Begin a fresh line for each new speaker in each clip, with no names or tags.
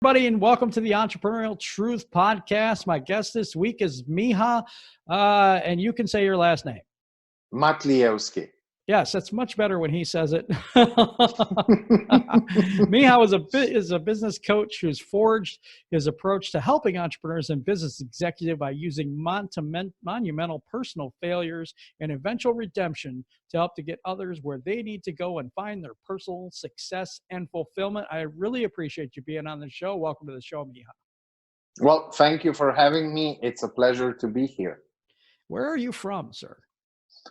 Everybody, and welcome to the Entrepreneurial Truth Podcast. My guest this week is Miha, and you can say your last name.
Matlievski.
Yes, that's much better when he says it. Miha is a business coach who's forged his approach to helping entrepreneurs and business executives by using monumental personal failures and eventual redemption to help to get others where they need to go and find their personal success and fulfillment. I really appreciate you being on the show. Welcome to the show, Miha.
Well, thank you for having me. It's a pleasure to be here.
Where are you from, sir?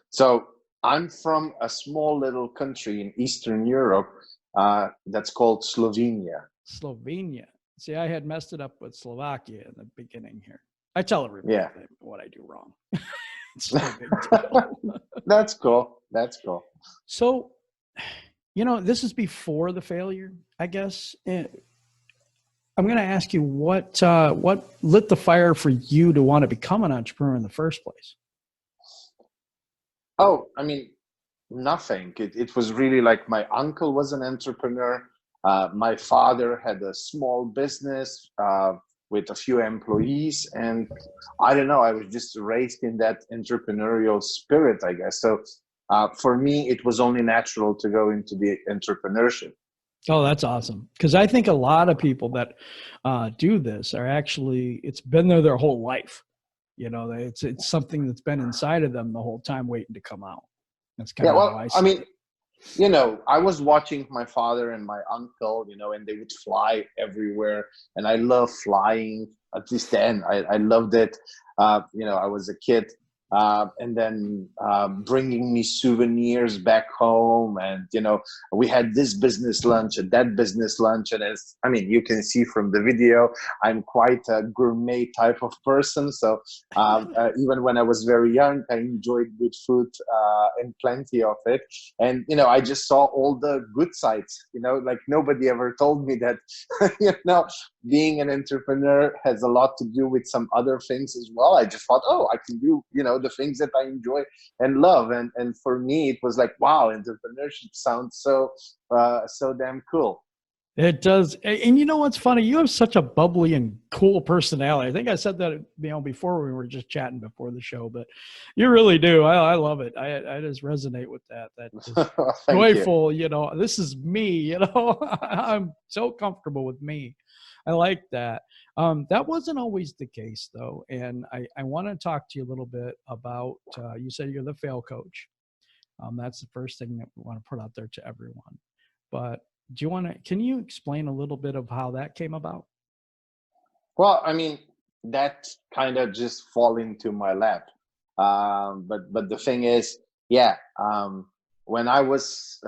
So I'm from a small little country in Eastern Europe that's called Slovenia.
Slovenia. See, I had messed it up with Slovakia in the beginning here. I tell everybody what I do wrong. It's no big deal.
That's cool. That's cool.
So, this is before the failure, I guess. I'm going to ask you what lit the fire for you to want to become an entrepreneur in the first place?
Oh, I mean, nothing. It was really like my uncle was an entrepreneur. My father had a small business with a few employees. And I don't know, I was just raised in that entrepreneurial spirit, I guess. So for me, it was only natural to go into the entrepreneurship.
Oh, that's awesome. Because I think a lot of people that do this are actually, it's been there their whole life. It's something that's been inside of them the whole time waiting to come out. That's kind of how I see it.
I was watching my father and my uncle, and they would fly everywhere. And I love flying. At least then, I loved it. I was a kid. And then bringing me souvenirs back home. And, we had this business lunch and that business lunch. And you can see from the video, I'm quite a gourmet type of person. So even when I was very young, I enjoyed good food and plenty of it. And, I just saw all the good sides, like nobody ever told me that, being an entrepreneur has a lot to do with some other things as well. I just thought, I can do, the things that I enjoy and love. And for me, it was like, wow, entrepreneurship sounds so damn cool.
It does. And you know what's funny? You have such a bubbly and cool personality. I think I said that, before we were just chatting before the show, but you really do. I love it. I just resonate with that. That just joyful, this is me, I'm so comfortable with me. I like that. That wasn't always the case, though. And I want to talk to you a little bit about, you said you're the fail coach. That's the first thing that we want to put out there to everyone. But can you explain a little bit of how that came about?
Well, that kind of just fall into my lap. But the thing is, when I was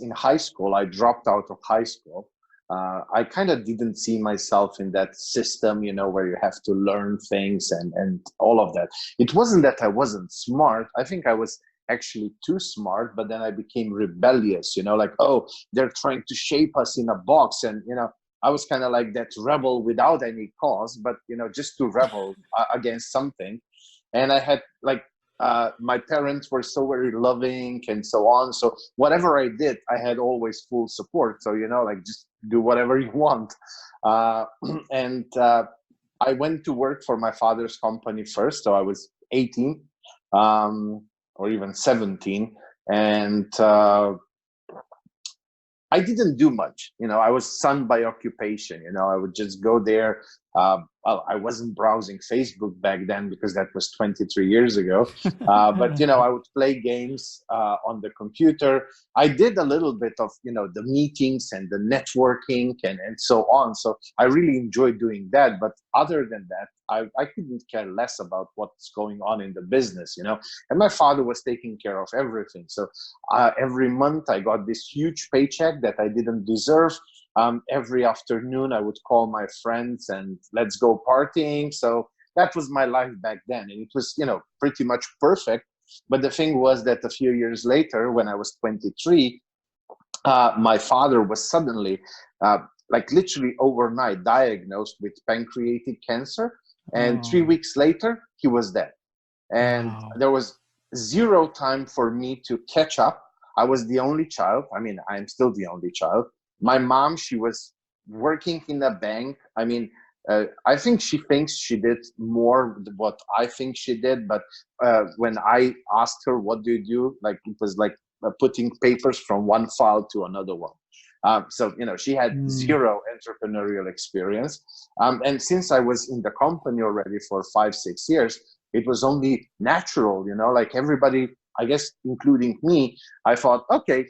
in high school, I dropped out of high school. I kind of didn't see myself in that system, where you have to learn things and all of that. It wasn't that I wasn't smart. I think I was actually too smart, but then I became rebellious, they're trying to shape us in a box. And, I was kind of like that rebel without any cause, but, just to rebel against something. And I had my parents were so very loving and so on. So whatever I did, I had always full support. So, just do whatever you want. And I went to work for my father's company first. So I was 18 or even 17. And I didn't do much. I was son by occupation. I would just go there. I wasn't browsing Facebook back then because that was 23 years ago. But, I would play games on the computer. I did a little bit of, the meetings and the networking and so on. So I really enjoyed doing that. But other than that, I couldn't care less about what's going on in the business, And my father was taking care of everything. So every month I got this huge paycheck that I didn't deserve. Every afternoon I would call my friends and let's go partying. So that was my life back then. And it was, pretty much perfect. But the thing was that a few years later, when I was 23, my father was suddenly, literally overnight diagnosed with pancreatic cancer. And 3 weeks later, he was dead. And there was zero time for me to catch up. I was the only child. I'm still the only child. My mom, she was working in a bank, I mean, I think she thinks she did more than what I think she did. But when I asked her, what do you do? Like, it was like putting papers from one file to another one. So, she had zero entrepreneurial experience. And since I was in the company already for 5-6 years, it was only natural, like everybody, I guess, including me. I thought, okay,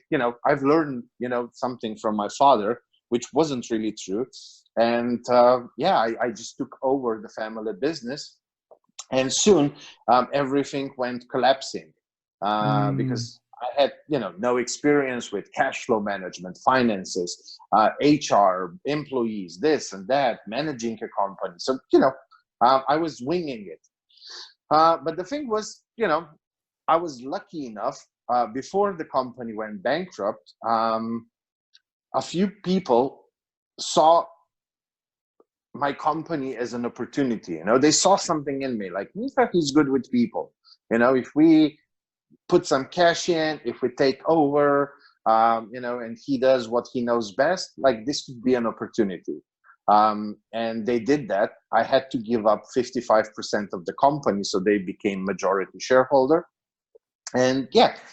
I've learned, something from my father, which wasn't really true. And I just took over the family business. And soon everything went collapsing because I had, no experience with cash flow management, finances, HR, employees, this and that, managing a company. So, I was winging it. But the thing was, I was lucky enough before the company went bankrupt. A few people saw my company as an opportunity. They saw something in me, like, Miha, he's good with people. If we put some cash in, if we take over, and he does what he knows best, like, this could be an opportunity. And they did that. I had to give up 55% of the company, so they became majority shareholder. And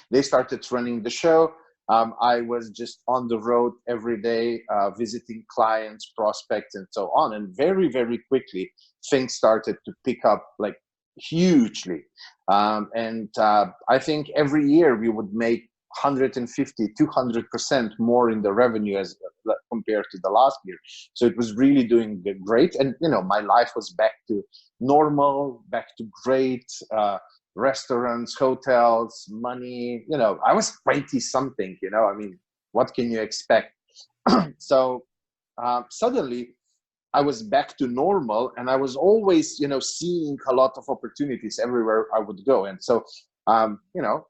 they started running the show. I was just on the road every day, visiting clients, prospects, and so on. And very, very quickly, things started to pick up, like, hugely. And I think every year we would make 150, 200% more in the revenue as compared to the last year. So it was really doing great. And, my life was back to normal, back to great. Restaurants, hotels, money, I was 20 something, I mean, what can you expect? So suddenly I was back to normal, and I was always, seeing a lot of opportunities everywhere I would go. And so, I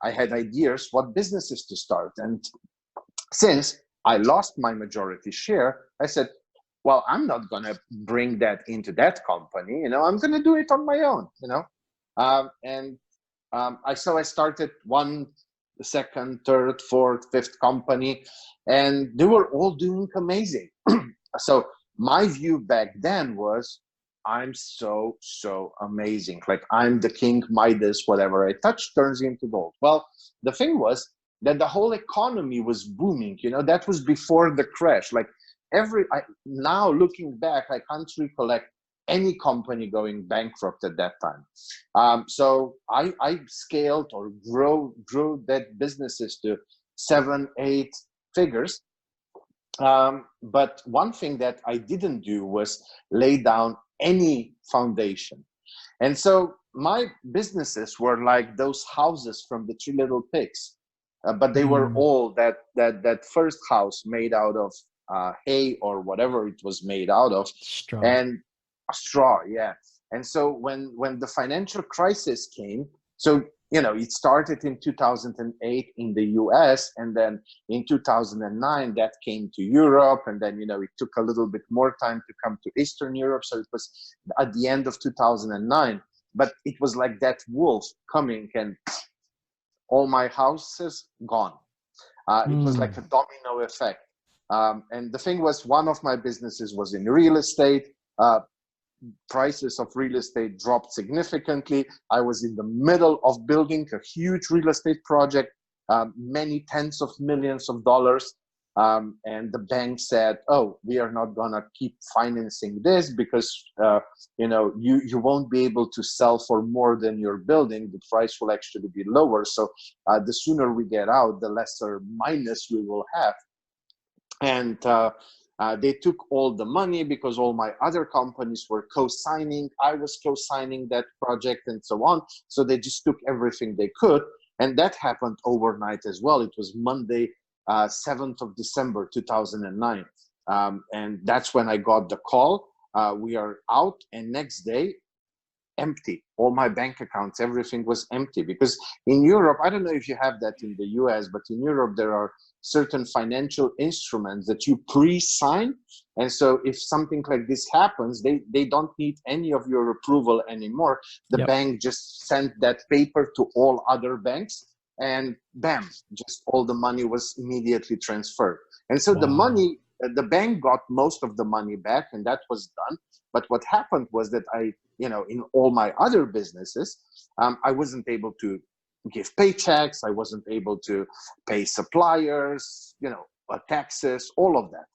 had ideas what businesses to start. And since I lost my majority share, I said, well, I'm not going to bring that into that company. I'm going to do it on my own, I started one, second, third, fourth, fifth company, and they were all doing amazing. So my view back then was, I'm so amazing. Like, I'm the king Midas, whatever I touch turns into gold. Well, the thing was that the whole economy was booming. That was before the crash. Like, now looking back, I can't recollect any company going bankrupt at that time. So I scaled or grew that businesses to 7, 8 figures. But one thing that I didn't do was lay down any foundation. And so my businesses were like those houses from the Three Little Pigs, but they were all that first house made out of hay or whatever it was made out of.
Straw.
And straw, yeah. And so when the financial crisis came, so it started in 2008 in the US, and then in 2009 that came to Europe, and then it took a little bit more time to come to Eastern Europe. So it was at the end of 2009, but it was like that wolf coming, and all my houses gone. It was like a domino effect. And the thing was, one of my businesses was in real estate. Prices of real estate dropped significantly. I was in the middle of building a huge real estate project, many tens of millions of dollars. And the bank said, oh, we are not going to keep financing this because, you won't be able to sell for more than you're building. The price will actually be lower. So the sooner we get out, the lesser minus we will have. And they took all the money because all my other companies were co-signing. I was co-signing that project and so on. So they just took everything they could. And that happened overnight as well. It was Monday, 7th of December, 2009. And that's when I got the call. We are out, and next day, empty. All my bank accounts, everything was empty. Because in Europe, I don't know if you have that in the US, but in Europe, there are certain financial instruments that you pre-sign. And so if something like this happens, they don't need any of your approval anymore. The bank just sent that paper to all other banks, and bam, just all the money was immediately transferred. And so the money the bank got most of the money back, and that was done. But what happened was that in all my other businesses, I wasn't able to give paychecks. I wasn't able to pay suppliers, taxes, all of that,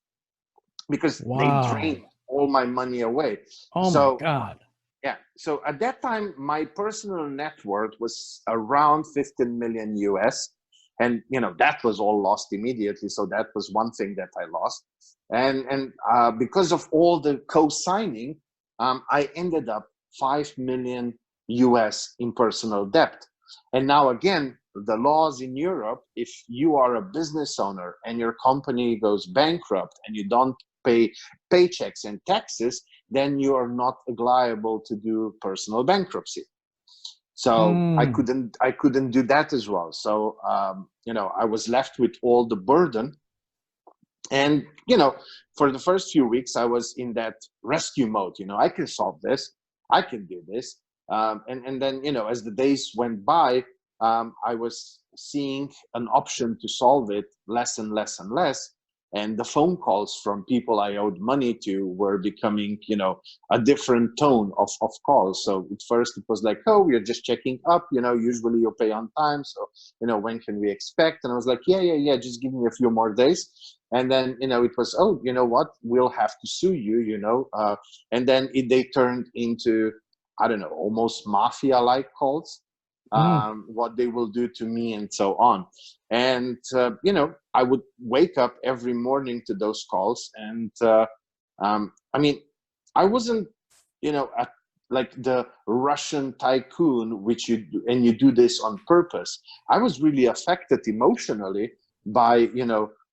because they drained all my money away.
Oh my God.
Yeah. So at that time, my personal net worth was around 15 million US. And, that was all lost immediately. So that was one thing that I lost. And because of all the co-signing, I ended up 5 million US in personal debt. And now again, the laws in Europe, if you are a business owner and your company goes bankrupt and you don't pay paychecks and taxes, then you are not liable to do personal bankruptcy. So I couldn't do that as well. So I was left with all the burden. And for the first few weeks, I was in that rescue mode. I can solve this, I can do this. And then as the days went by, I was seeing an option to solve it less and less and less. And the phone calls from people I owed money to were becoming, a different tone of calls. So at first it was like, oh, we're just checking up, usually you pay on time. So, when can we expect? And I was like, yeah, just give me a few more days. And then, it was, oh, you know what, we'll have to sue you, and then they turned into, I don't know, almost mafia-like calls. What they will do to me and so on. And, I would wake up every morning to those calls. And, I wasn't, like the Russian tycoon, which you do this on purpose. I was really affected emotionally by,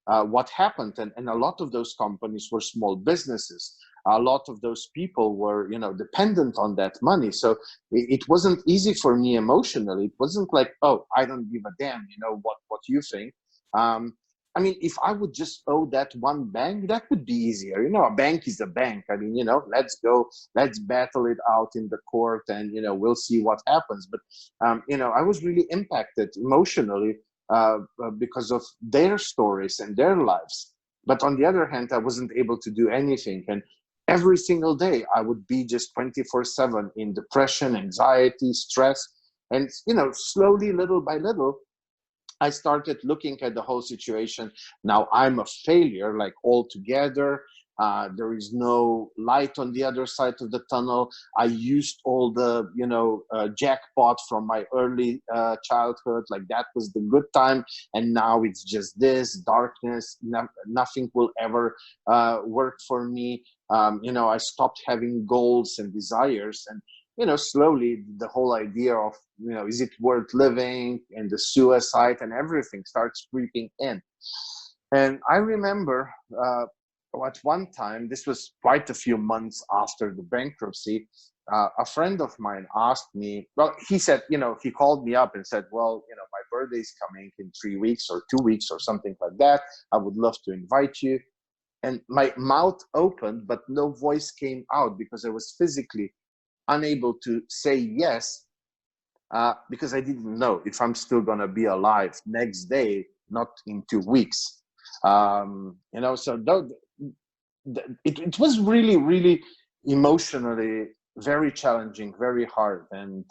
what happened. And a lot of those companies were small businesses. A lot of those people were, dependent on that money. So it wasn't easy for me emotionally. It wasn't like, oh, I don't give a damn, what you think. If I would just owe that one bank, that would be easier. A bank is a bank. Let's go, let's battle it out in the court and, we'll see what happens. But, I was really impacted emotionally because of their stories and their lives. But on the other hand, I wasn't able to do anything. And every single day, I would be just 24/7 in depression, anxiety, stress. And, slowly, little by little, I started looking at the whole situation. Now I'm a failure, like altogether. There is no light on the other side of the tunnel. I used all the, jackpot from my early childhood. Like that was the good time. And now it's just this darkness. Nothing will ever work for me. I stopped having goals and desires. And, slowly the whole idea of, is it worth living, and the suicide and everything starts creeping in. And I remember at one time, this was quite a few months after the bankruptcy, a friend of mine asked me, well, he said, he called me up and said, well, my birthday is coming in 3 weeks or 2 weeks or something like that. I would love to invite you. And my mouth opened, but no voice came out because I was physically unable to say yes, because I didn't know if I'm still going to be alive next day, not in 2 weeks. So it was really, really emotionally very challenging, very hard. And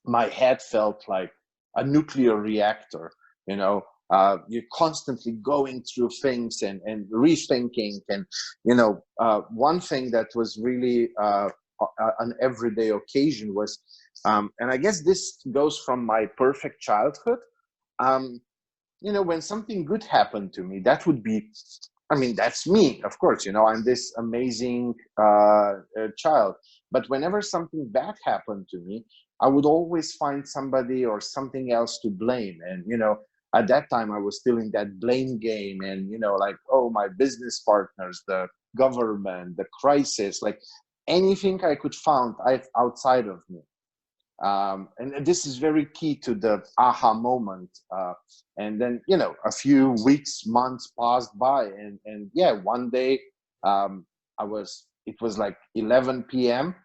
my head felt like a nuclear reactor, you're constantly going through things and rethinking. And, one thing that was really an everyday occasion was, and I guess this goes from my perfect childhood, when something good happened to me, that would be, that's me, of course, I'm this amazing child. But whenever something bad happened to me, I would always find somebody or something else to blame. And, at that time I was still in that blame game. And, like, oh, my business partners, the government, the crisis, like anything I could find outside of me. And this is very key to the aha moment. And then, a few weeks, months passed by, and yeah, one day, it was like 11 p.m.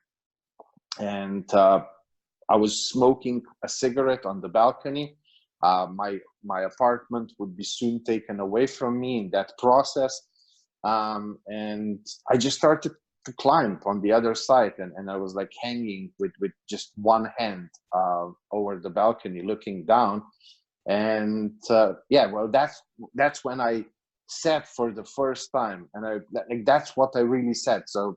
and I was smoking a cigarette on the balcony. My apartment would be soon taken away from me in that process. And I just started to climb on the other side, and I was like hanging with just one hand over the balcony looking down. And yeah, well, that's when I said for the first time, and that's what I really said. So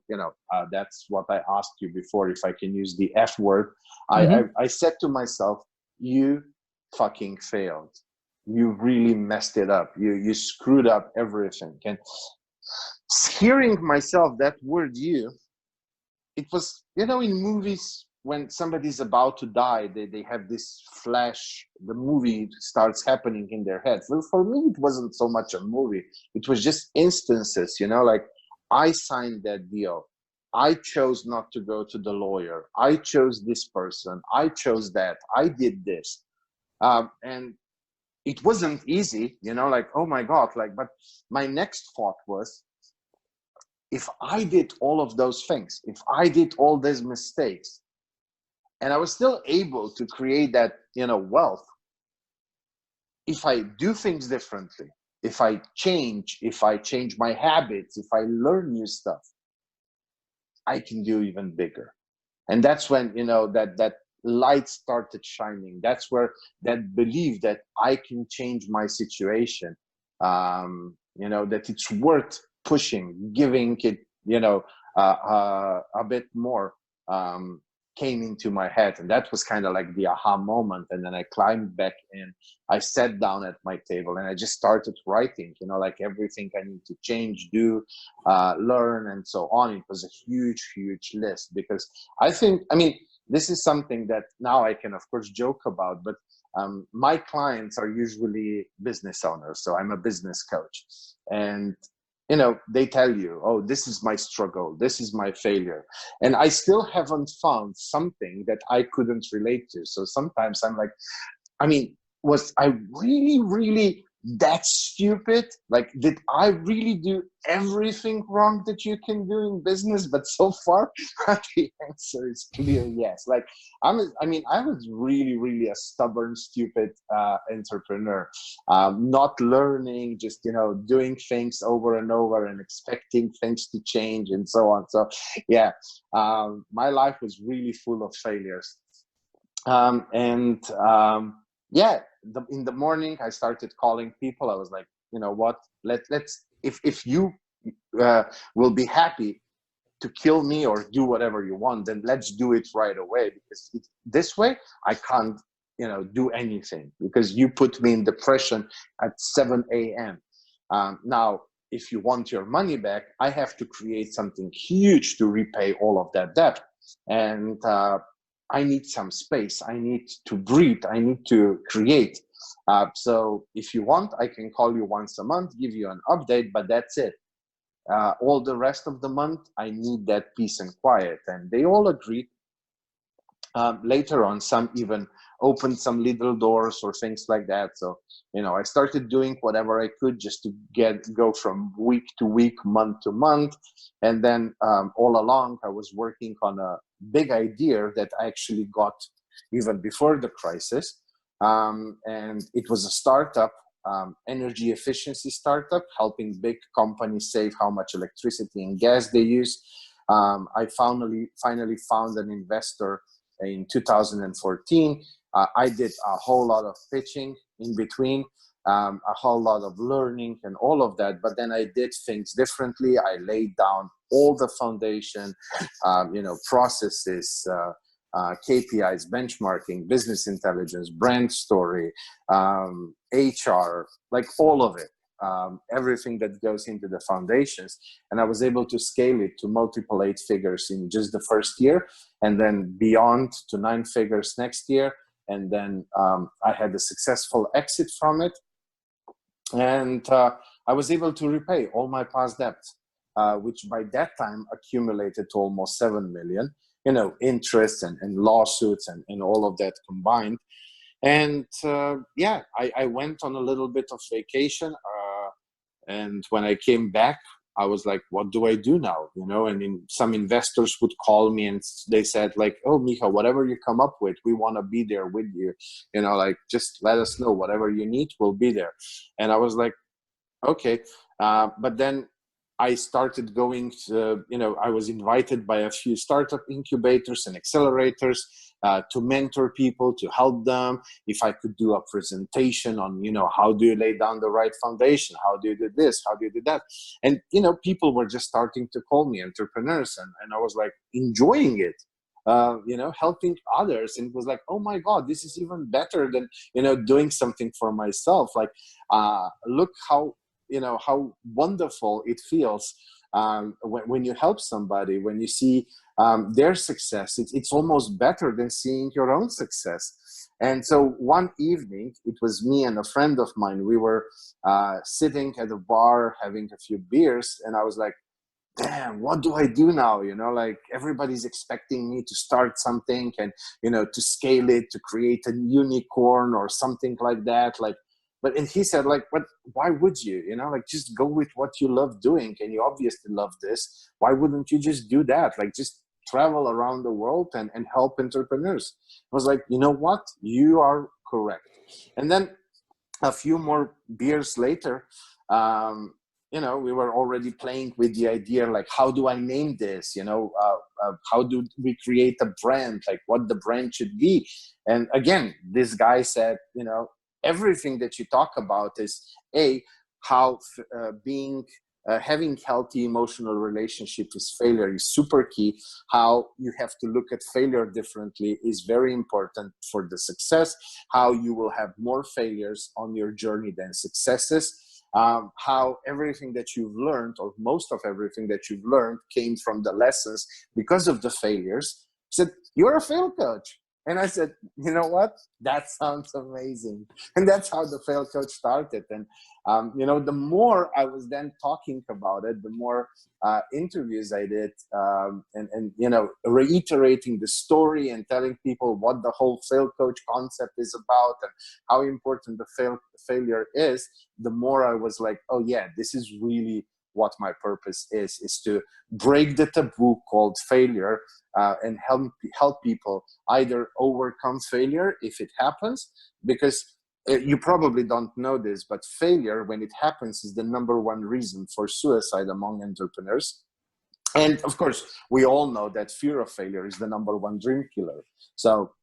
that's what I asked you before, if I can use the F word. I said to myself, you fucking failed. You really messed it up. You screwed up everything. And hearing myself that word, it was, in movies, when somebody's about to die, they have this flash, the movie starts happening in their head. Well, for me, it wasn't so much a movie. It was just instances, like I signed that deal. I chose not to go to the lawyer. I chose this person. I chose that. I did this. And it wasn't easy, like, oh my God, but my next thought was, if I did all of those things, if I did all these mistakes, and I was still able to create that, wealth, if I do things differently, if I change my habits, if I learn new stuff, I can do even bigger. And that's when, that light started shining. That's where that belief that I can change my situation, that it's worth pushing, giving it, a bit more, came into my head. And that was kind of like the aha moment. And then I climbed back in, I sat down at my table, and I just started writing, like everything I need to change, do, learn, and so on. It was a huge, huge list, because this is something that now I can, of course, joke about, but my clients are usually business owners. So I'm a business coach, and they tell you, oh, this is my struggle, this is my failure. And I still haven't found something that I couldn't relate to. So sometimes I'm like, was I really, really that stupid? Like, did I really do everything wrong that you can do in business? But so far, the answer is clear yes. Like, I was really, really a stubborn, stupid entrepreneur, not learning, just, doing things over and over and expecting things to change and so on. So yeah, my life was really full of failures. Yeah, in the morning, I started calling people. I was like, you know what, let's if you will be happy to kill me or do whatever you want, then let's do it right away, because this way I can't, do anything, because you put me in depression at 7 a.m. Now, if you want your money back, I have to create something huge to repay all of that debt. And I need some space. I need to breathe. I need to create. So if you want, I can call you once a month, give you an update, but that's it. All the rest of the month, I need that peace and quiet. And they all agreed. Later on, some even opened some little doors or things like that. So, I started doing whatever I could just to go from week to week, month to month. And then all along, I was working on a big idea that I actually got even before the crisis. And it was a startup, energy efficiency startup, helping big companies save how much electricity and gas they use. I finally found an investor in 2014. I did a whole lot of pitching in between, a whole lot of learning and all of that. But then I did things differently. I laid down all the foundation, processes, KPIs, benchmarking, business intelligence, brand story, HR, like all of it. Everything that goes into the foundations. And I was able to scale it to multiple 8 figures in just the first year, and then beyond to 9 figures next year. And then I had a successful exit from it. And I was able to repay all my past debts, which by that time accumulated to almost 7 million, interest and lawsuits and all of that combined. And I went on a little bit of vacation. And when I came back, I was like, what do I do now? And some investors would call me and they said like, oh, Miha, whatever you come up with, we want to be there with you. Just let us know, whatever you need, we'll be there. And I was like, okay. But then I started going to, I was invited by a few startup incubators and accelerators to mentor people, to help them. If I could do a presentation on, how do you lay down the right foundation? How do you do this? How do you do that? And, people were just starting to call me entrepreneurs, and I was like enjoying it. Helping others, and it was like, oh my God, this is even better than doing something for myself. Like, look how how wonderful it feels when you help somebody, when you see their success. It's almost better than seeing your own success. And so one evening, it was me and a friend of mine. We were sitting at a bar having a few beers, and I was like, damn, what do I do now? Like, everybody's expecting me to start something and, to scale it, to create a unicorn or something like that. Like, and he said, like, but why would you, like, just go with what you love doing, and you obviously love this. Why wouldn't you just do that? Like, just travel around the world and help entrepreneurs. I was like, you know what? You are correct. And then a few more beers later, we were already playing with the idea, like, how do I name this? How do we create a brand? Like, what the brand should be? And again, this guy said, everything that you talk about is how having healthy emotional relationship with failure is super key. How you have to look at failure differently is very important for the success. How you will have more failures on your journey than successes. How everything that you've learned, or most of everything that you've learned, came from the lessons because of the failures. He said, you're a fail coach. And I said, you know what? That sounds amazing. And that's how the fail coach started. And, the more I was then talking about it, the more interviews I did, and reiterating the story and telling people what the whole fail coach concept is about and how important the failure is, the more I was like, oh yeah, this is really what my purpose is to break the taboo called failure, and help people either overcome failure if it happens, because you probably don't know this, but failure, when it happens, is the number one reason for suicide among entrepreneurs. And of course, we all know that fear of failure is the number one dream killer. So,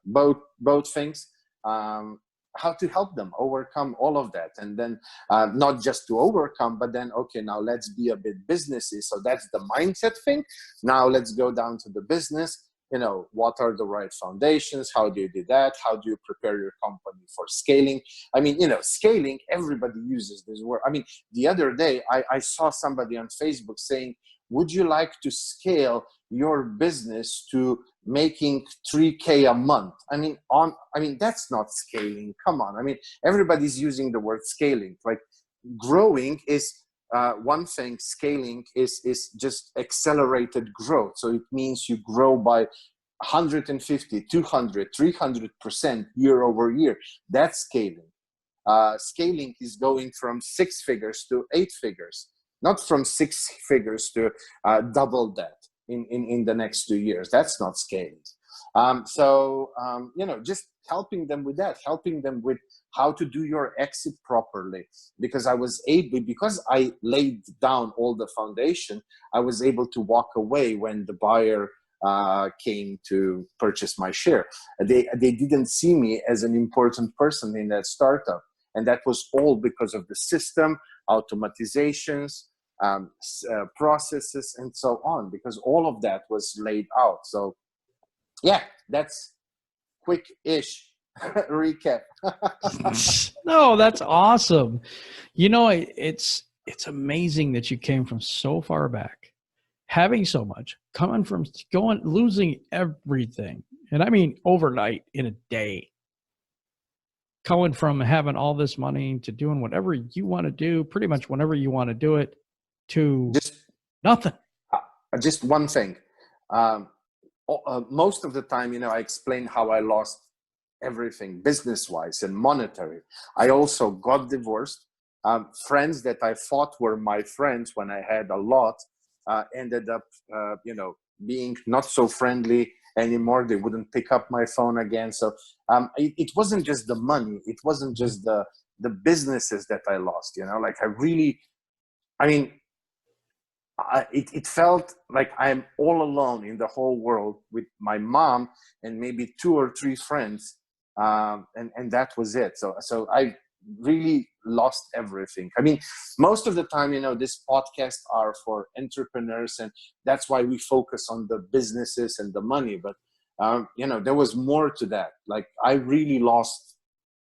both things, how to help them overcome all of that. And then not just to overcome, but then, okay, now let's be a bit businessy. So that's the mindset thing. Now let's go down to the business. What are the right foundations? How do you do that? How do you prepare your company for scaling? I mean, scaling, everybody uses this word. I mean, the other day, I saw somebody on Facebook saying, would you like to scale your business to making 3K a month? I mean, that's not scaling. Come on. I mean, everybody's using the word scaling. Like, growing is one thing. Scaling is just accelerated growth. So it means you grow by 150, 200, 300% year over year. That's scaling. Scaling is going from 6 figures to 8 figures. Not from 6 figures to double that in the next 2 years. That's not scaling. Just helping them with that, helping them with how to do your exit properly. Because because I laid down all the foundation, I was able to walk away when the buyer came to purchase my share. They didn't see me as an important person in that startup. And that was all because of the system, automatizations, processes, and so on, because all of that was laid out. So yeah, that's quick-ish recap.
No, that's awesome. It's amazing that you came from so far back, having so much, coming from losing everything. And I mean, overnight, in a day, going from having all this money to doing whatever you want to do, pretty much whenever you want to do it, to
just
nothing.
Just one thing. Most of the time, I explain how I lost everything business-wise and monetary. I also got divorced. Friends that I thought were my friends when I had a lot ended up, being not so friendly anymore. They wouldn't pick up my phone again. So it wasn't just the money. It wasn't just the businesses that I lost. Like, it felt like I'm all alone in the whole world with my mom and maybe 2 or 3 friends, and that was it. So I really lost everything. I mean, most of the time, this podcast are for entrepreneurs, and that's why we focus on the businesses and the money. But there was more to that. Like, I really lost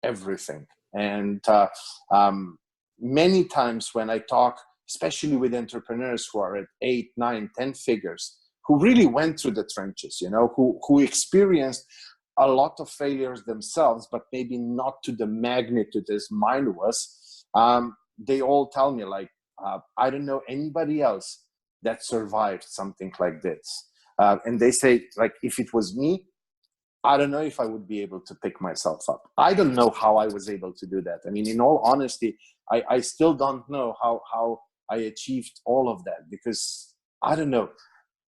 everything, and many times when I talk, especially with entrepreneurs who are at 8, 9, 10 figures, who really went through the trenches, who experienced a lot of failures themselves, but maybe not to the magnitude as mine was. They all tell me, like, I don't know anybody else that survived something like this. And they say, like, if it was me, I don't know if I would be able to pick myself up. I don't know how I was able to do that. I mean, in all honesty, I still don't know how I achieved all of that, because I don't know.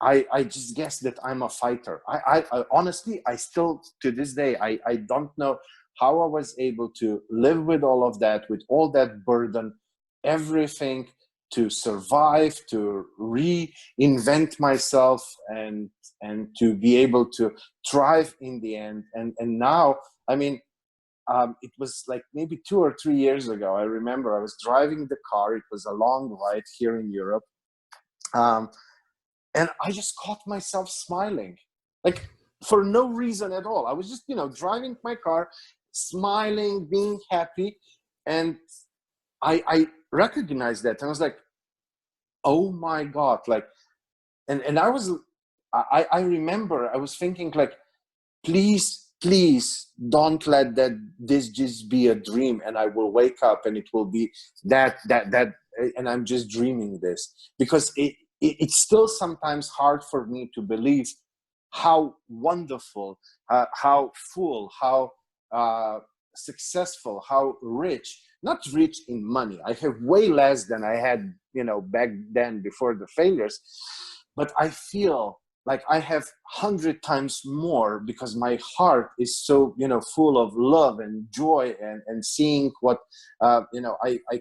I just guess that I'm a fighter. I honestly, I still, to this day, I don't know how I was able to live with all of that, with all that burden, everything, to survive, to reinvent myself, and to be able to thrive in the end. And now, I mean, it was like maybe 2 or 3 years ago. I remember I was driving the car. It was a long ride here in Europe. And I just caught myself smiling, like, for no reason at all. I was just, driving my car, smiling, being happy. And I recognized that. And I was like, oh my God. Like, and I remember I was thinking, like, please don't let this just be a dream, and I will wake up and it will be that, and I'm just dreaming this. Because it's still sometimes hard for me to believe how wonderful, how full, how successful, how rich, not rich in money. I have way less than I had, back then before the failures. But I feel like I have 100 times more, because my heart is so, full of love and joy, and seeing what, I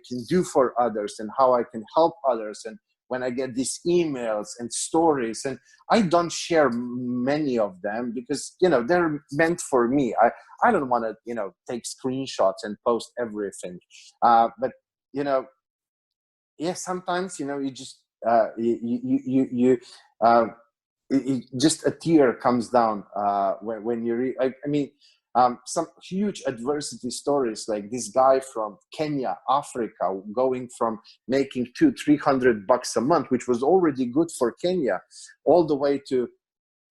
can do for others, and how I can help others. And when I get these emails and stories, and I don't share many of them, because, they're meant for me. I don't want to, take screenshots and post everything. But, yeah, sometimes, you just, just a tear comes down when you read. I mean, some huge adversity stories, like this guy from Kenya, Africa, going from making $200-300 a month, which was already good for Kenya, all the way to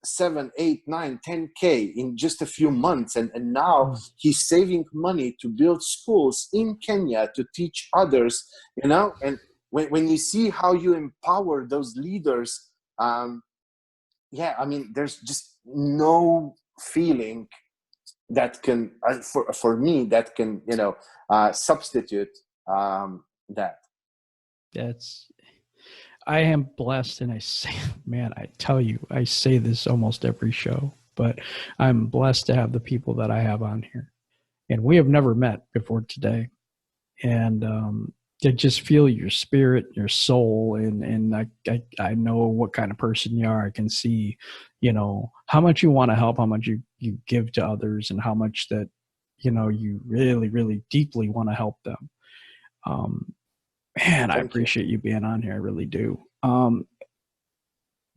7, 8, 9, 10K in just a few months. And now he's saving money to build schools in Kenya to teach others, and when you see how you empower those leaders, yeah, I mean, there's just no feeling that can, for me, that can, substitute that.
I am blessed, and I say, man, I tell you, I say this almost every show, but I'm blessed to have the people that I have on here. And we have never met before today. And I just feel your spirit, your soul, and I know what kind of person you are. I can see, how much you want to help, how much you give to others, and how much that, you really, really deeply want to help them. Man, I appreciate you being on here. I really do.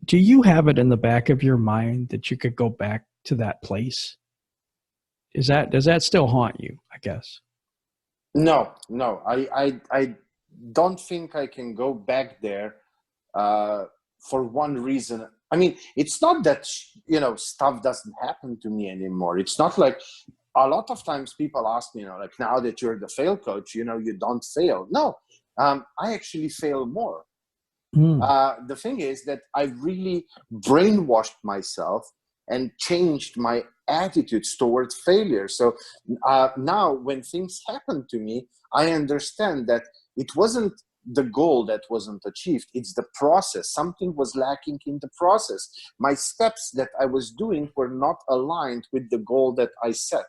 Do you have it in the back of your mind that you could go back to that place? Does that still haunt you, I guess?
No, I don't think I can go back there for one reason. I mean, it's not that, stuff doesn't happen to me anymore. It's not like, a lot of times people ask me, like, now that you're the fail coach, you don't fail. No, I actually fail more. The thing is that I really brainwashed myself and changed my attitudes towards failure. So now when things happen to me, I understand that it wasn't the goal that wasn't achieved. It's the process. Something was lacking in the process. My steps that I was doing were not aligned with the goal that I set.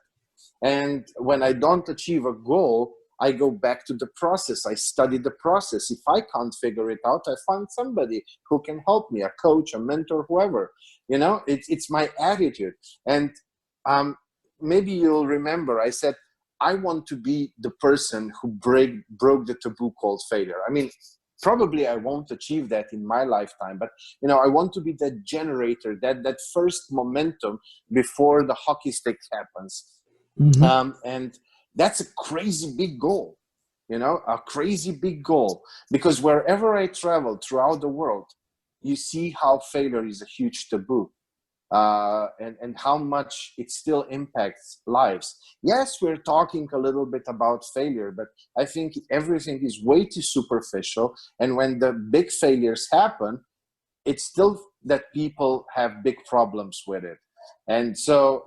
And when I don't achieve a goal, I go back to the process. I study the process. If I can't figure it out, I find somebody who can help me, a coach, a mentor, whoever. You know, it's my attitude. And maybe you'll remember I said, I want to be the person who broke the taboo called failure. I mean, probably I won't achieve that in my lifetime, but you know, I want to be that generator, that first momentum before the hockey stick happens. And that's a crazy big goal, you know, a crazy big goal, because wherever I travel throughout the world, you see how failure is a huge taboo. And how much it still impacts lives. Yes, we're talking a little bit about failure, but I think everything is way too superficial. And when the big failures happen, it's still that people have big problems with it. And so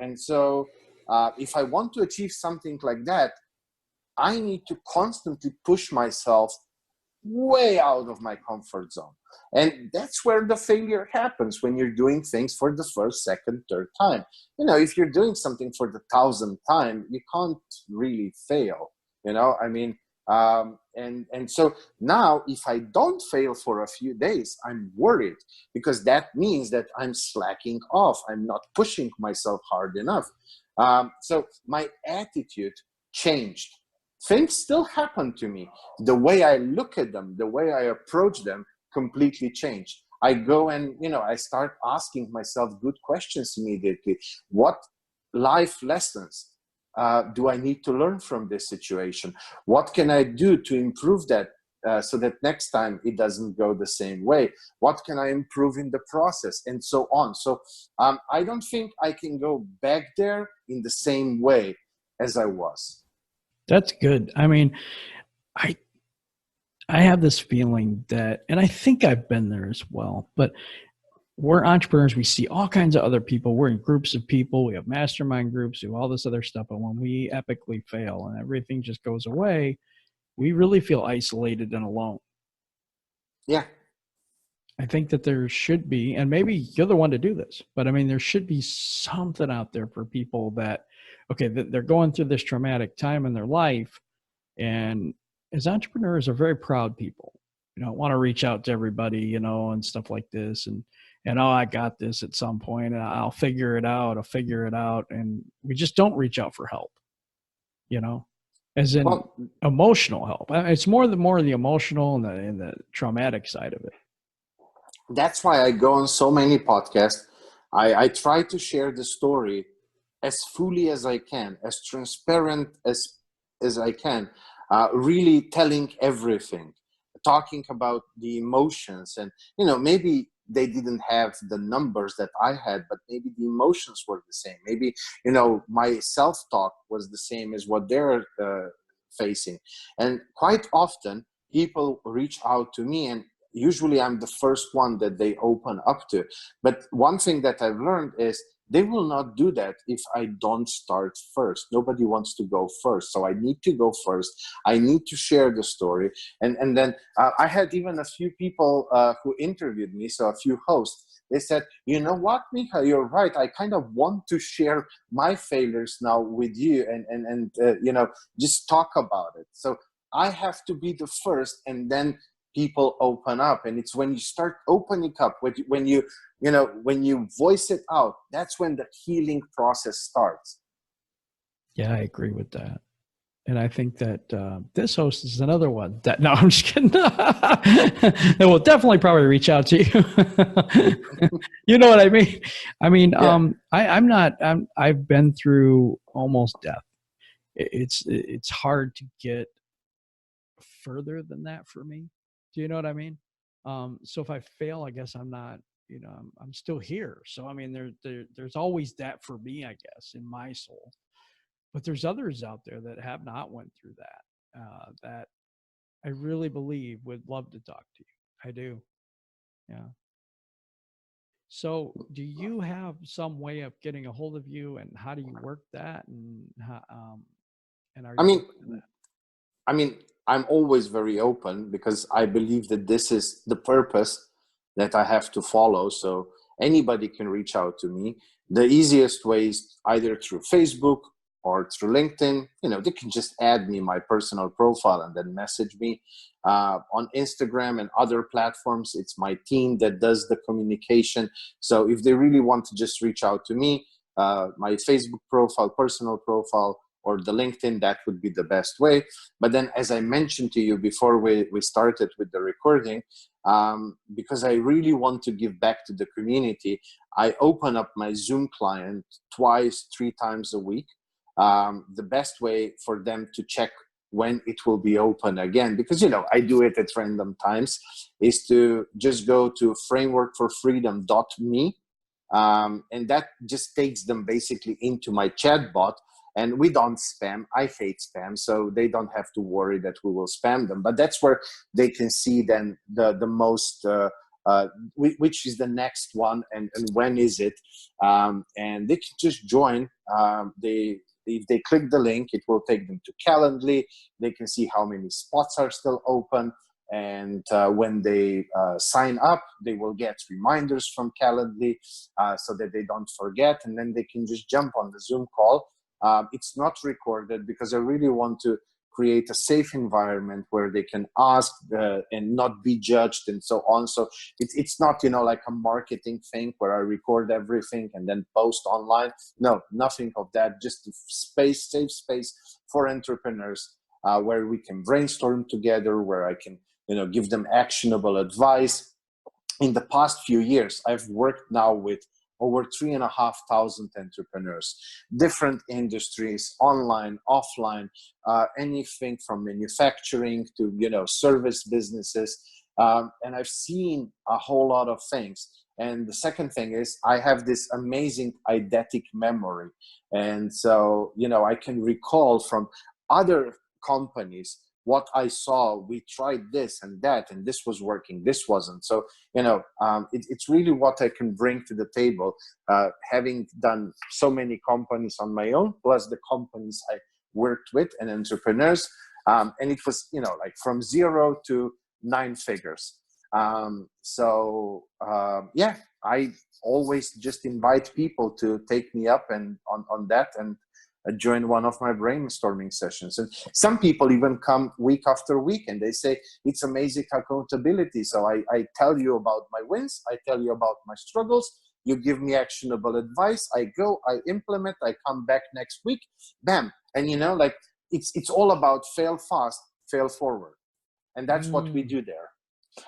if I want to achieve something like that, I need to constantly push myself way out of my comfort zone. And that's where the failure happens, when you're doing things for the first, second, third time. You know, if you're doing something for the 1,000th time, you can't really fail, you know, I mean, and so now if I don't fail for a few days, I'm worried, because that means that I'm slacking off. I'm not pushing myself hard enough. So my attitude changed. Things still happen to me. The way I look at them, the way I approach them completely changed. I go and, you know, I start asking myself good questions immediately. What life lessons do I need to learn from this situation? What can I do to improve that so that next time it doesn't go the same way? What can I improve in the process? And so on. So I don't think I can go back there in the same way as I was.
That's good. I mean, I have this feeling that, and I think I've been there as well, but we're entrepreneurs. We see all kinds of other people. We're in groups of people. We have mastermind groups, do all this other stuff. But when we epically fail and everything just goes away, we really feel isolated and alone.
Yeah.
I think that there should be, and maybe you're the one to do this, but I mean, there should be something out there for people that, okay, they're going through this traumatic time in their life. And as entrepreneurs are very proud people, you know, want to reach out to everybody, you know, and stuff like this. And oh, I got this at some point, and I'll figure it out. And we just don't reach out for help, you know, as in emotional help. It's more the emotional and the traumatic side of it.
That's why I go on so many podcasts. I try to share the story as fully as I can, as transparent as I can, really telling everything, talking about the emotions. And, you know, maybe they didn't have the numbers that I had, but maybe the emotions were the same. Maybe, you know, my self-talk was the same as what they're facing. And quite often people reach out to me, and usually I'm the first one that they open up to. But one thing that I've learned is they will not do that if I don't start first. Nobody wants to go first. So I need to go first. I need to share the story. And then I had even a few people who interviewed me, so a few hosts. They said, you know what, Miha, you're right. I kind of want to share my failures now with you and you know, just talk about it. So I have to be the first, and then people open up. And it's when you start opening up, when you voice it out, that's when the healing process starts.
Yeah, I agree with that. And I think that this host is another one that, no, I'm just kidding. That will definitely probably reach out to you. You know what I mean? I mean, yeah. I've been through almost death. It's hard to get further than that for me. Do you know what I mean? So if I fail, I guess I'm not, you know, I'm still here. So, I mean, there's always that for me, I guess, in my soul. But there's others out there that have not went through that, that I really believe would love to talk to you. I do. Yeah. So do you have some way of getting a hold of you, and how do you work that? And how, are you
I mean, I'm always very open, because I believe that this is the purpose that I have to follow. So anybody can reach out to me. The easiest way is either through Facebook, or through LinkedIn, they can just add me my personal profile and then message me. On Instagram and other platforms, it's my team that does the communication. So if they really want to just reach out to me, my Facebook profile, personal profile, or the LinkedIn, that would be the best way. But then, as I mentioned to you before we started with the recording, because I really want to give back to the community, I open up my Zoom client 3 times a week. The best way for them to check when it will be open again, because I do it at random times, is to just go to frameworkforfreedom.me, and that just takes them basically into my chat bot. And we don't spam. I hate spam, so they don't have to worry that we will spam them. But that's where they can see then the most, which is the next one and when is it. And they can just join. If they click the link, it will take them to Calendly. They can see how many spots are still open. And when they sign up, they will get reminders from Calendly so that they don't forget. And then they can just jump on the Zoom call. It's not recorded because I really want to create a safe environment where they can ask and not be judged and so on. So it's not, like a marketing thing where I record everything and then post online. No, nothing of that. Just a safe space for entrepreneurs where we can brainstorm together, where I can, give them actionable advice. In the past few years, I've worked now with over 3,500 entrepreneurs, different industries, online, offline, anything from manufacturing to, service businesses. And I've seen a whole lot of things. And the second thing is I have this amazing eidetic memory. And so, I can recall from other companies what I saw. We tried this and that, and this was working, this wasn't. So, it's really what I can bring to the table, having done so many companies on my own, plus the companies I worked with and entrepreneurs. And it was, like from 0 to 9 figures. I always just invite people to take me up and on that and join one of my brainstorming sessions. And some people even come week after week and they say, it's amazing accountability. So I tell you about my wins, I tell you about my struggles, you give me actionable advice, I go, I implement, I come back next week, bam. And it's all about fail fast, fail forward. And that's what we do there.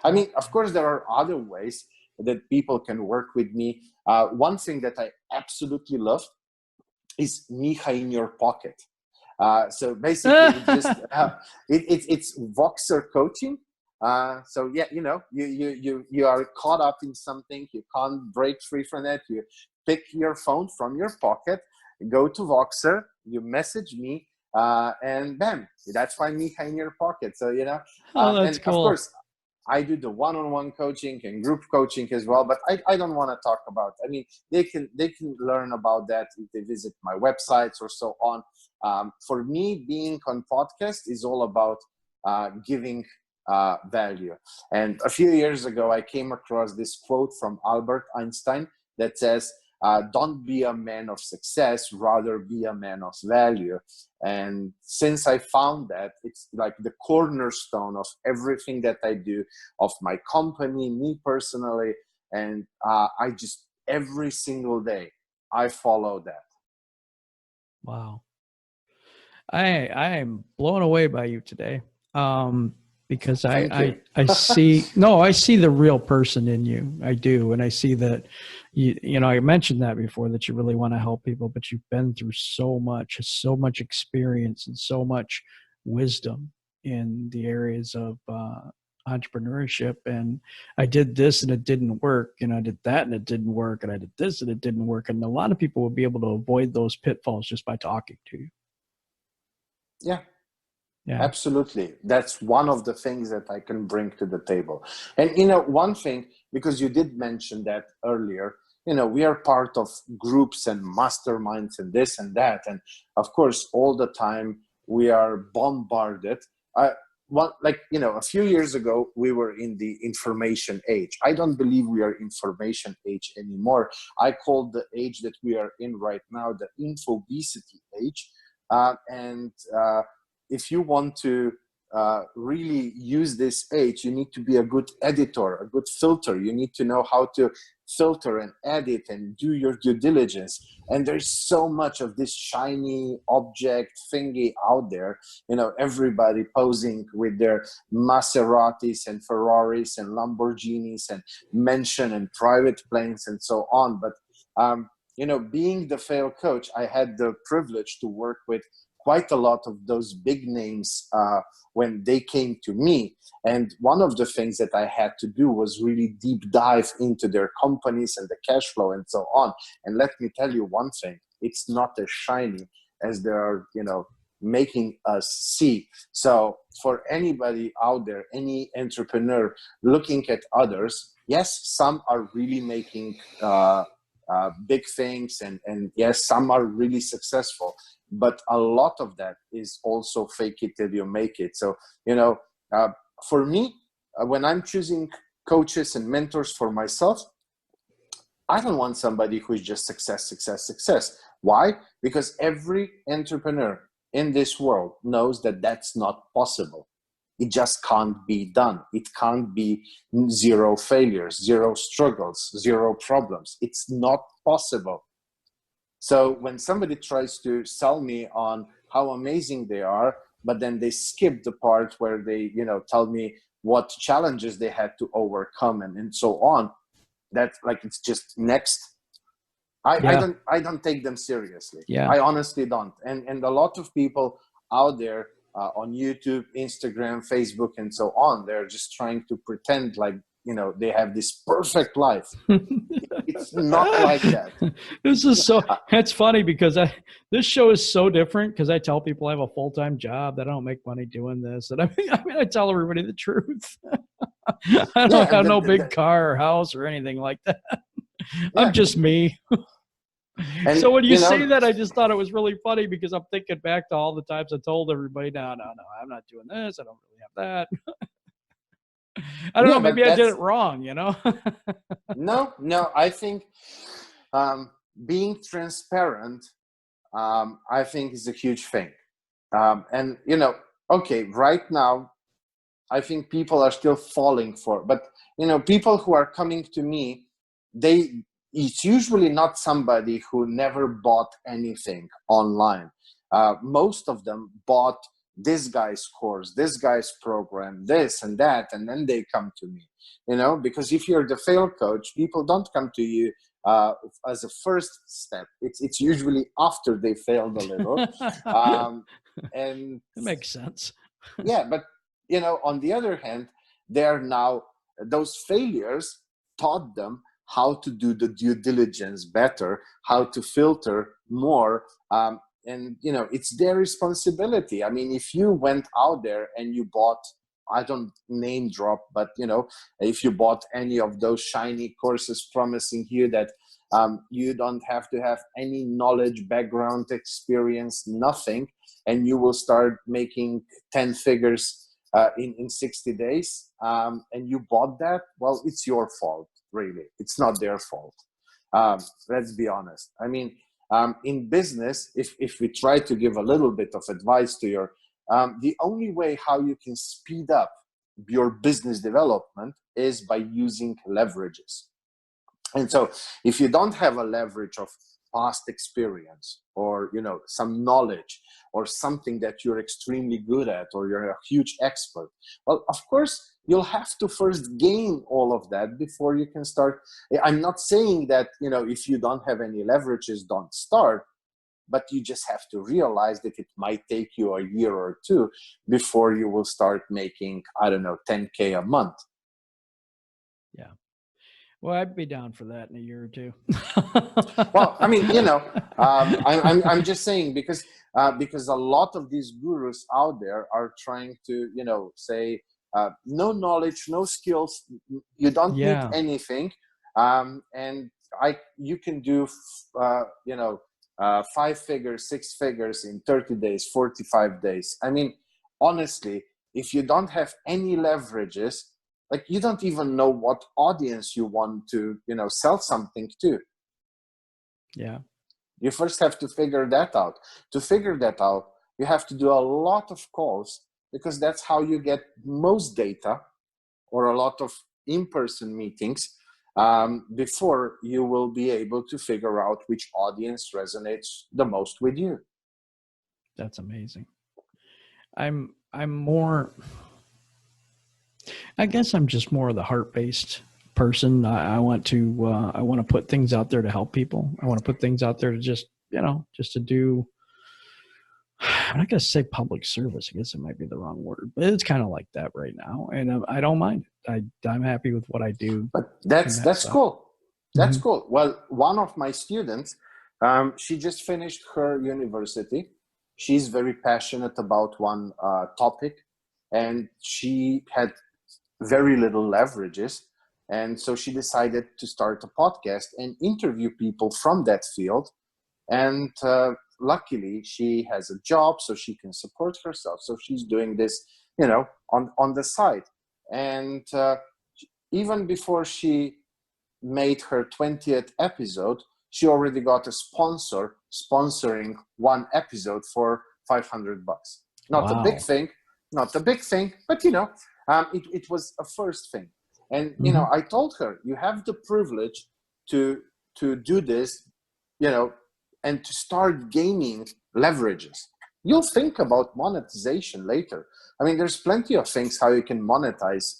I mean, of course, there are other ways that people can work with me. One thing that I absolutely love is Miha in your pocket. So basically, it's Voxer coaching. So yeah, you are caught up in something, you can't break free from it. You pick your phone from your pocket, go to Voxer, you message me, and bam, that's why Miha in your pocket. So
that's cool.
Of course, I do the one-on-one coaching and group coaching as well, but I don't want to talk about. I mean, they can learn about that if they visit my websites or so on. For me, being on podcast is all about giving value. And a few years ago, I came across this quote from Albert Einstein that says, don't be a man of success, rather be a man of value. And since I found that, it's like the cornerstone of everything that I do, of my company, me personally. And I just, every single day, I follow that.
Wow. I am blown away by you today. Because I see, I see the real person in you. I do. And I see that, I mentioned that before, that you really want to help people, but you've been through so much experience and so much wisdom in the areas of entrepreneurship. And I did this and it didn't work. And I did that and it didn't work. And I did this and it didn't work. And a lot of people will be able to avoid those pitfalls just by talking to you.
Yeah.
Yeah.
Absolutely. That's one of the things that I can bring to the table. And, one thing, because you did mention that earlier, we are part of groups and masterminds and this and that. And of course, all the time we are bombarded. A few years ago, we were in the information age. I don't believe we are information age anymore. I call the age that we are in right now the infobesity age. And if you want to really use this age, you need to be a good editor, a good filter. You need to know how to filter and edit and do your due diligence. And there's so much of this shiny object thingy out there. Everybody posing with their Maseratis and Ferraris and Lamborghinis and mansion and private planes and so on. But being the fail coach, I had the privilege to work with quite a lot of those big names when they came to me. And one of the things that I had to do was really deep dive into their companies and the cash flow and so on. And let me tell you one thing, it's not as shiny as they are, making us see. So for anybody out there, any entrepreneur looking at others, yes, some are really making big things, and yes, some are really successful, but a lot of that is also fake it till you make it. So for me, when I'm choosing coaches and mentors for myself, I don't want somebody who's just success. Why? Because every entrepreneur in this world knows that that's not possible. It just can't be done. It can't be zero failures, zero struggles, zero problems. It's not possible. So when somebody tries to sell me on how amazing they are, but then they skip the part where they, tell me what challenges they had to overcome and so on, that like, it's just next. I don't take them seriously.
Yeah.
I honestly don't. And a lot of people out there on YouTube, Instagram, Facebook, and so on, they're just trying to pretend like, they have this perfect life. It's not like that.
This is so, it's funny because this show is so different because I tell people I have a full-time job, that I don't make money doing this. And I tell everybody the truth. I don't have no big car or house or anything like that. I'm just me. And so when you say that, I just thought it was really funny because I'm thinking back to all the times I told everybody, no, I'm not doing this. I don't really have that. I don't know. Maybe I did it wrong,
No, I think being transparent, I think is a huge thing. And, okay, right now, I think people are still falling for, but, people who are coming to me, it's usually not somebody who never bought anything online. Most of them bought this guy's course, this guy's program, this and that, and then they come to me, because if you're the fail coach, people don't come to you as a first step. It's usually after they failed a little. And
that makes sense.
Yeah, but on the other hand, those failures taught them how to do the due diligence better, how to filter more. And, it's their responsibility. I mean, if you went out there and you bought, I don't name drop, but, if you bought any of those shiny courses promising you that you don't have to have any knowledge, background, experience, nothing, and you will start making 10 figures in 60 days, and you bought that, well, it's your fault. Really, it's not their fault. Let's be honest. I mean, in business, if we try to give a little bit of advice to your, the only way how you can speed up your business development is by using leverages. And so if you don't have a leverage of past experience or, some knowledge or something that you're extremely good at, or you're a huge expert, well, of course, you'll have to first gain all of that before you can start. I'm not saying that, if you don't have any leverages, don't start, but you just have to realize that it might take you a year or two before you will start making, I don't know, 10K a month.
Yeah. Well, I'd be down for that in a year or two.
Well, I mean, I'm just saying because a lot of these gurus out there are trying to, say, no knowledge, no skills, you don't need anything, and you can do, 5 figures, 6 figures in 30 days, 45 days. I mean, honestly, if you don't have any leverages, like, you don't even know what audience you want to, sell something to.
Yeah.
You first have to figure that out. To figure that out, you have to do a lot of calls, because that's how you get most data, or a lot of in-person meetings, before you will be able to figure out which audience resonates the most with you.
That's amazing. I'm more, I guess I'm just more of the heart-based person. I want to put things out there to help people. I want to put things out there to just to do, I'm not going to say public service. I guess it might be the wrong word, but it's kind of like that right now. And I don't mind it. I'm happy with what I do.
But that's cool. That's cool. Well, one of my students, she just finished her university. She's very passionate about one topic, and she had very little leverages. And so she decided to start a podcast and interview people from that field. And luckily, she has a job, so she can support herself. So she's doing this, on the side. And even before she made her 20th episode, she already got a sponsor sponsoring one episode for $500. Not a big thing, but it was a first thing. And I told her, you have the privilege to do this, and to start gaining leverages. You'll think about monetization later. I mean, there's plenty of things how you can monetize.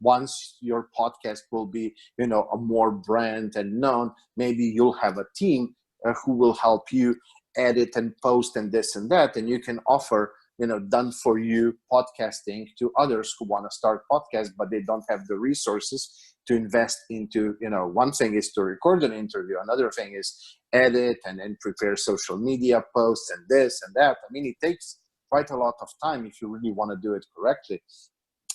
Once your podcast will be, a more brand and known, maybe you'll have a team who will help you edit and post and this and that, and you can offer, done for you podcasting to others who want to start podcasts, but they don't have the resources to invest into, one thing is to record an interview. Another thing is edit and prepare social media posts and this and that. I mean, it takes quite a lot of time if you really want to do it correctly.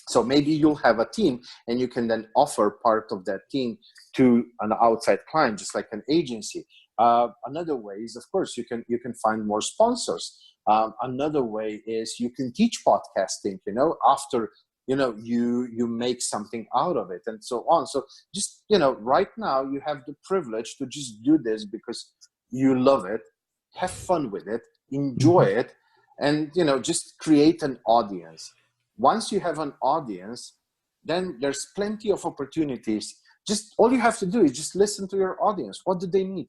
So maybe you'll have a team, and you can then offer part of that team to an outside client, just like an agency. Another way is, of course, you can find more sponsors. Another way is you can teach podcasting, after, you make something out of it, and so on. So just, right now you have the privilege to just do this because you love it, have fun with it, enjoy it, and, just create an audience. Once you have an audience, then there's plenty of opportunities. Just all you have to do is just listen to your audience. What do they need?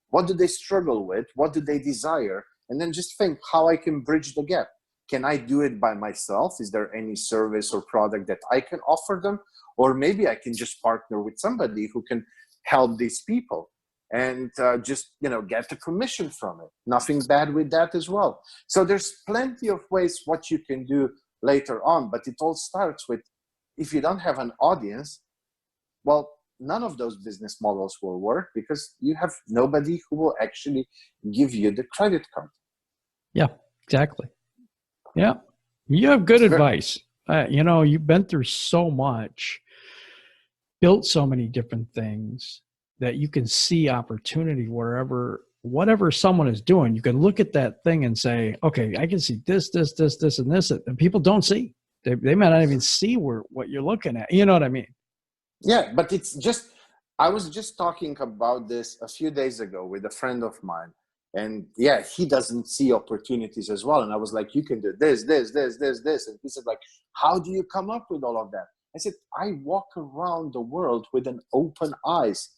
What do they struggle with? What do they desire? And then just think how I can bridge the gap. Can I do it by myself? Is there any service or product that I can offer them? Or maybe I can just partner with somebody who can help these people and just, get the commission from it. Nothing bad with that as well. So there's plenty of ways what you can do later on, but it all starts with, if you don't have an audience, well, none of those business models will work because you have nobody who will actually give you the credit card.
Yeah, exactly. Yeah. You have good advice. You've been through so much, built so many different things that you can see opportunity whatever someone is doing. You can look at that thing and say, okay, I can see this, and this, and people don't see. They might not even see what you're looking at. You know what I mean?
Yeah, but it's just, I was just talking about this a few days ago with a friend of mine. And yeah, he doesn't see opportunities as well. And I was like, you can do this. And he said, like, how do you come up with all of that? I said, I walk around the world with an open eyes.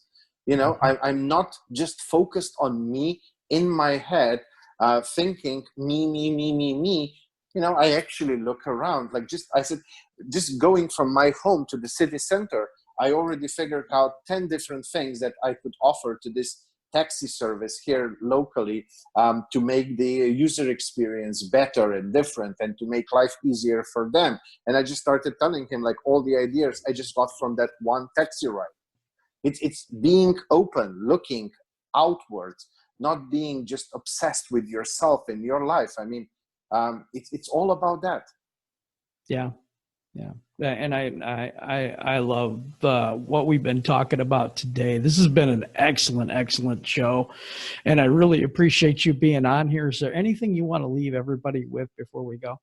I'm not just focused on me in my head, thinking me. I actually look around. I said, just going from my home to the city center, I already figured out 10 different things that I could offer to this taxi service here locally, to make the user experience better and different and to make life easier for them. And I just started telling him like all the ideas I just got from that one taxi ride. It's being open, looking outwards, not being just obsessed with yourself and your life. I mean, it's all about that.
Yeah. And I love what we've been talking about today. This has been an excellent show, and I really appreciate you being on here. Is there anything you want to leave everybody with before we go?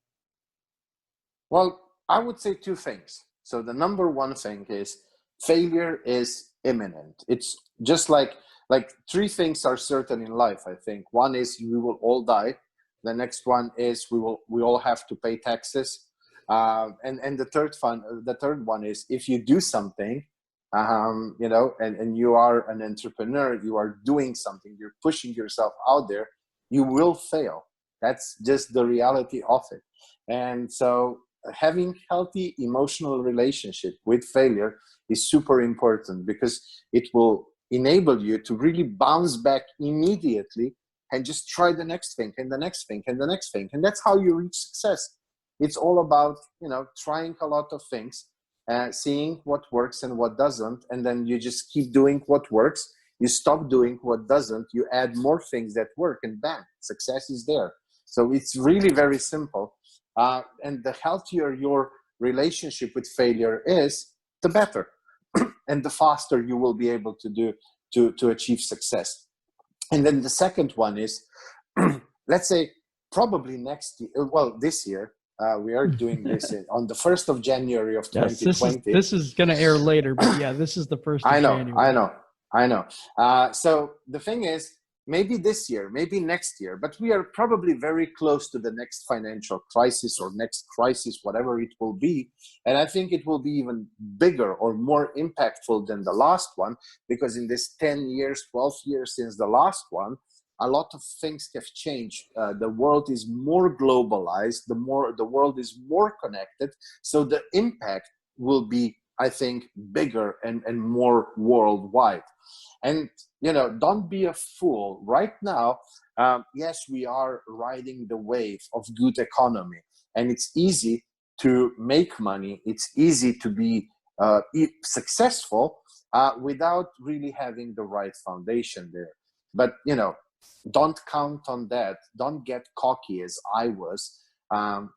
Well, I would say two things. So the number one thing is failure is imminent. It's just like like three things are certain in life, I think. One is we will all die. The next one is we all have to pay taxes. And the third one is if you do something, you know, and you are an entrepreneur, you are doing something, you're pushing yourself out there, you will fail. That's just the reality of it. And so having healthy emotional relationship with failure is super important, because it will enable you to really bounce back immediately and just try the next thing and the next thing and the next thing. And that's how you reach success. It's all about, you know, trying a lot of things, seeing what works and what doesn't, and then you just keep doing what works. You stop doing what doesn't, you add more things that work, and bam, success is there. So it's really very simple. And the healthier your relationship with failure is, the better. And the faster you will be able to do to achieve success. And then the second one is, let's say probably next year, well, this year, we are doing this on the 1st of January of 2020.
This is going to air later, but yeah, this is the 1st of January.
I know. So the thing is, maybe this year, maybe next year, but we are probably very close to the next financial crisis or next crisis, whatever it will be. And I think it will be even bigger or more impactful than the last one, because in this 10 years, 12 years since the last one, a lot of things have changed. The world is more globalized, the world is more connected. So the impact will be, I think, bigger and more worldwide. And, you know, don't be a fool. Right now, yes, we are riding the wave of good economy, and it's easy to make money. It's easy to be successful without really having the right foundation there. But, you know, don't count on that. Don't get cocky as I was.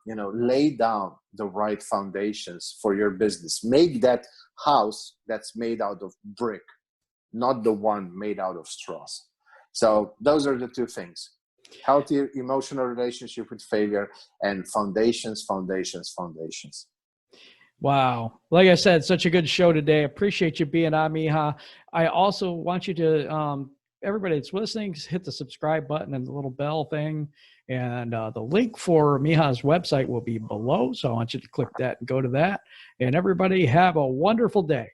You know, lay down the right foundations for your business. Make that house that's made out of brick, not the one made out of straws. So those are the two things: healthy emotional relationship with failure, and foundations.
Wow. Like I said, such a good show today. Appreciate you being on, Miha. I also want you to, everybody that's listening, hit the subscribe button and the little bell thing. And the link for Miha's website will be below. So I want you to click that and go to that. And everybody have a wonderful day.